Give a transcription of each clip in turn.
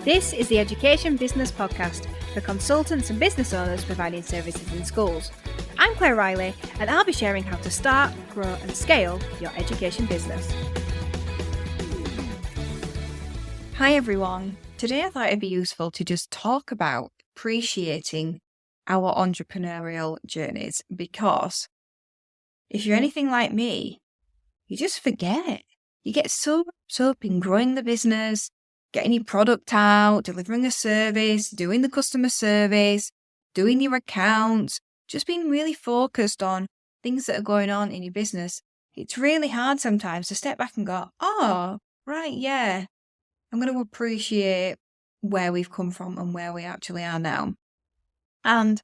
This is the Education Business Podcast for consultants and business owners providing services in schools. I'm Claire Riley, and I'll be sharing how to start, grow and scale your education business. Hi everyone. Today I thought it'd be useful to just talk about appreciating our entrepreneurial journeys, because if you're anything like me, you just forget. You get so wrapped up in growing the business, getting your product out, delivering a service, doing the customer service, doing your accounts, just being really focused on things that are going on in your business. It's really hard sometimes to step back and go, oh, right, yeah, I'm going to appreciate where we've come from and where we actually are now. And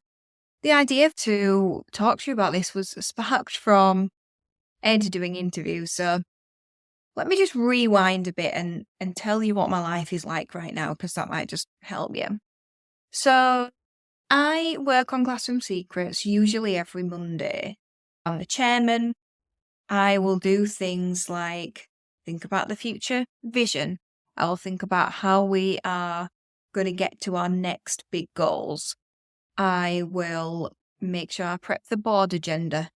the idea to talk to you about this was sparked from Ed doing interviews. So let me just rewind a bit and tell you what my life is like right now, because that might just help you. So I work on Classroom Secrets usually every Monday. I'm the chairman. I will do things like think about the future vision. I'll think about how we are going to get to our next big goals. I will make sure I prep the board agenda.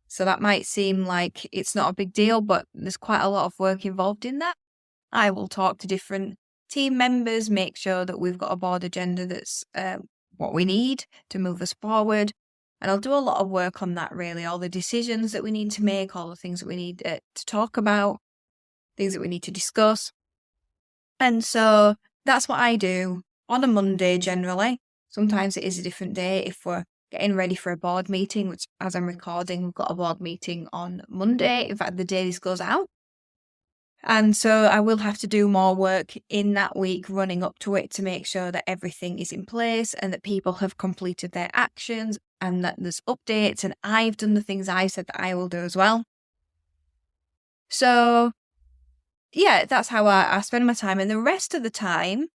So that might seem like it's not a big deal, but there's quite a lot of work involved in that. I will talk to different team members, make sure that we've got a board agenda that's what we need to move us forward. And I'll do a lot of work on that, really. All the decisions that we need to make, all the things that we need to talk about, things that we need to discuss. And so that's what I do on a Monday generally. Sometimes it is a different day if we're getting ready for a board meeting, which as I'm recording, we've got a board meeting on Monday. In fact, the day this goes out. And so I will have to do more work in that week running up to it to make sure that everything is in place and that people have completed their actions and that there's updates and I've done the things I said that I will do as well. So yeah, that's how I spend my time. And the rest of the time,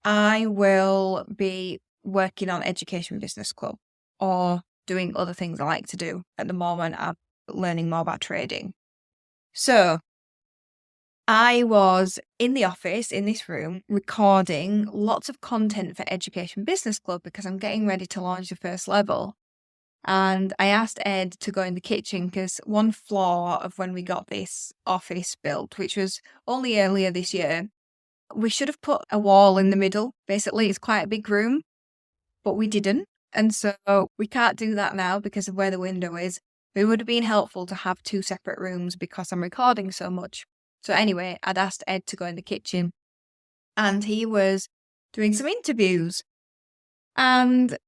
I will be working on Education Business Club or doing other things I like to do. At the moment, I'm learning more about trading. So I was in the office in this room recording lots of content for Education Business Club because I'm getting ready to launch the first level. And I asked Ed to go in the kitchen because one flaw of when we got this office built, which was only earlier this year, we should have put a wall in the middle. Basically, it's quite a big room, but we didn't. And so we can't do that now because of where the window is. It would have been helpful to have two separate rooms because I'm recording so much. So anyway, I'd asked Ed to go in the kitchen and he was doing some interviews. And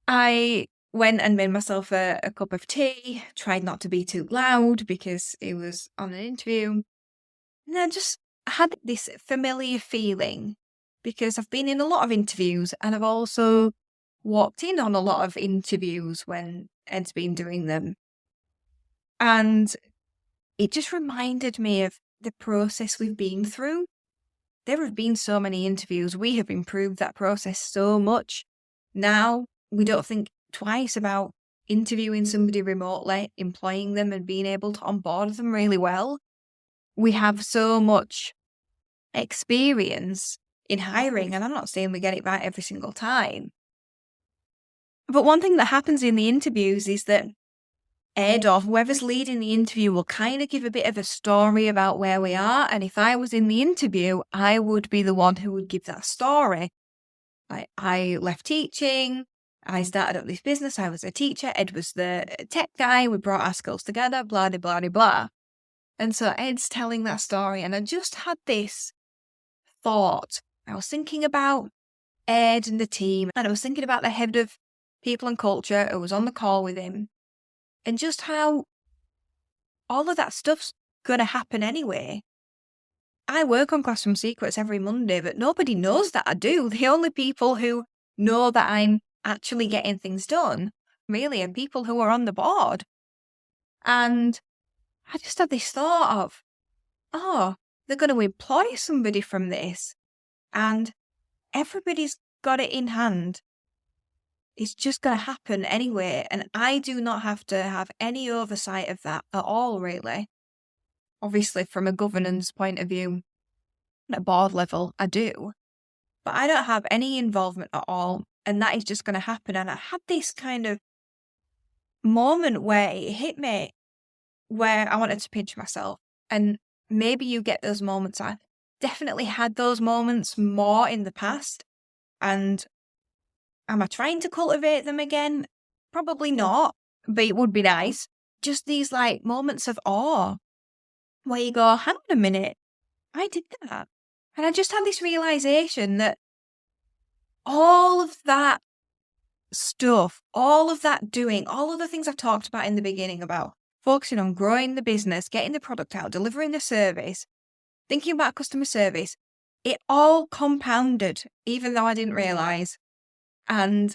I went and made myself a cup of tea, tried not to be too loud because it was on an interview. And I just had this familiar feeling because I've been in a lot of interviews and I've also walked in on a lot of interviews when Ed's been doing them. And it just reminded me of the process we've been through. There have been so many interviews. We have improved that process so much. Now we don't think twice about interviewing somebody remotely, employing them and being able to onboard them really well. We have so much experience in hiring, and I'm not saying we get it right every single time. But one thing that happens in the interviews is that Ed or whoever's leading the interview will kind of give a bit of a story about where we are. And if I was in the interview, I would be the one who would give that story. I left teaching. I started up this business. I was a teacher. Ed was the tech guy. We brought our skills together, blah, blah, blah, blah. And so Ed's telling that story. And I just had this thought. I was thinking about Ed and the team. And I was thinking about the head of people and culture who was on the call with him. And just how all of that stuff's going to happen anyway. I work on Classroom Secrets every Monday, but nobody knows that I do. The only people who know that I'm actually getting things done really are people who are on the board. And I just had this thought of, oh, they're going to employ somebody from this. And everybody's got it in hand. It's just going to happen anyway. And I do not have to have any oversight of that at all, really. Obviously, from a governance point of view, at board level, I do. but I don't have any involvement at all. And that is just going to happen. And I had this kind of moment where it hit me where I wanted to pinch myself. And maybe you get those moments. I definitely had those moments more in the past. And am I trying to cultivate them again? Probably not, but it would be nice. Just these like moments of awe where you go, hang on a minute, I did that. And I just had this realization that all of that stuff, all of that doing, all of the things I've talked about in the beginning about focusing on growing the business, getting the product out, delivering the service, thinking about customer service, it all compounded, even though I didn't realize, and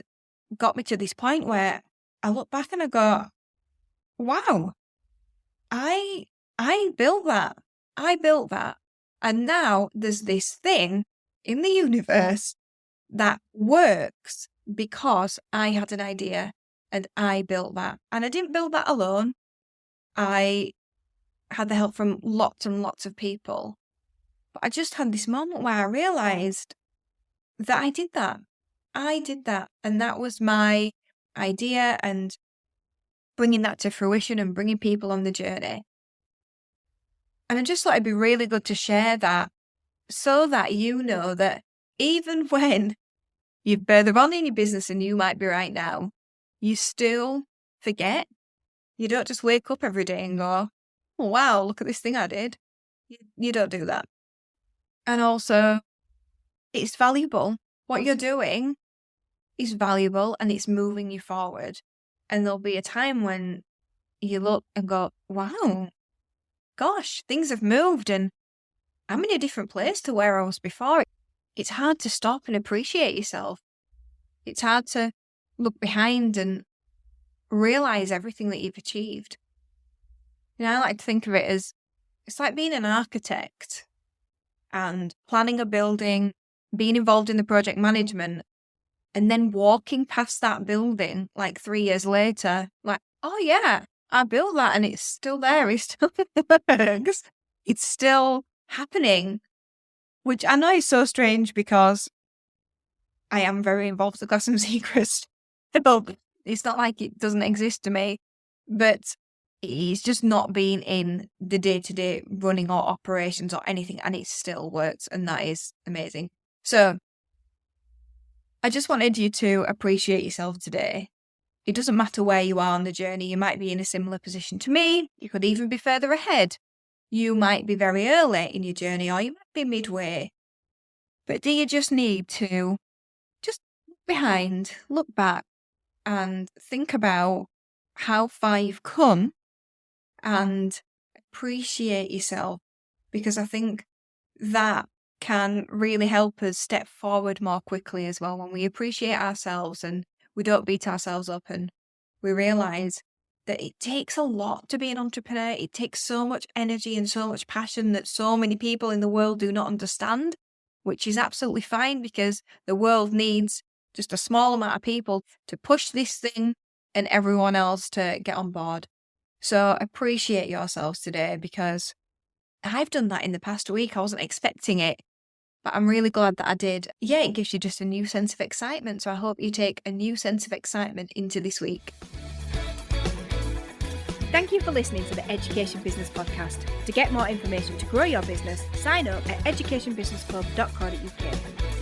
got me to this point where I look back and I go, wow, I built that. I built that. And now there's this thing in the universe that works because I had an idea and I built that. And I didn't build that alone. I had the help from lots and lots of people. But I just had this moment where I realized that I did that. I did that. And that was my idea, and bringing that to fruition and bringing people on the journey. And I just thought it'd be really good to share that so that you know that even when you're further on in your business and you might be right now, you still forget. You don't just wake up every day and go, oh, wow, look at this thing I did. You don't do that. And also, it's valuable. What you're doing is valuable and it's moving you forward. And there'll be a time when you look and go, wow, gosh, things have moved and I'm in a different place to where I was before. It's hard to stop and appreciate yourself. It's hard to look behind and realize everything that you've achieved. I like to think of it as, it's like being an architect and planning a building, being involved in the project management, and then walking past that building like 3 years later, like, oh yeah, I built that and it's still there. It still works. It's still happening, which I know is so strange because I am very involved with Glassum Secrets. It's not like it doesn't exist to me, but it's just not been in the day-to-day running or operations or anything, and it still works, and that is amazing. So I just wanted you to appreciate yourself today. It doesn't matter where you are on the journey. You might be in a similar position to me. You could even be further ahead. You might be very early in your journey, or you might be midway. But do you just need to just look behind, look back, and think about how far you've come and appreciate yourself? Because I think that can really help us step forward more quickly as well when we appreciate ourselves and we don't beat ourselves up and we realize that it takes a lot to be an entrepreneur. It takes so much energy and so much passion that so many people in the world do not understand, which is absolutely fine because the world needs just a small amount of people to push this thing and everyone else to get on board. So appreciate yourselves today, because I've done that in the past week. I wasn't expecting it, but I'm really glad that I did. Yeah, it gives you just a new sense of excitement. So I hope you take a new sense of excitement into this week. Thank you for listening to the Education Business Podcast. To get more information to grow your business, sign up at educationbusinessclub.co.uk.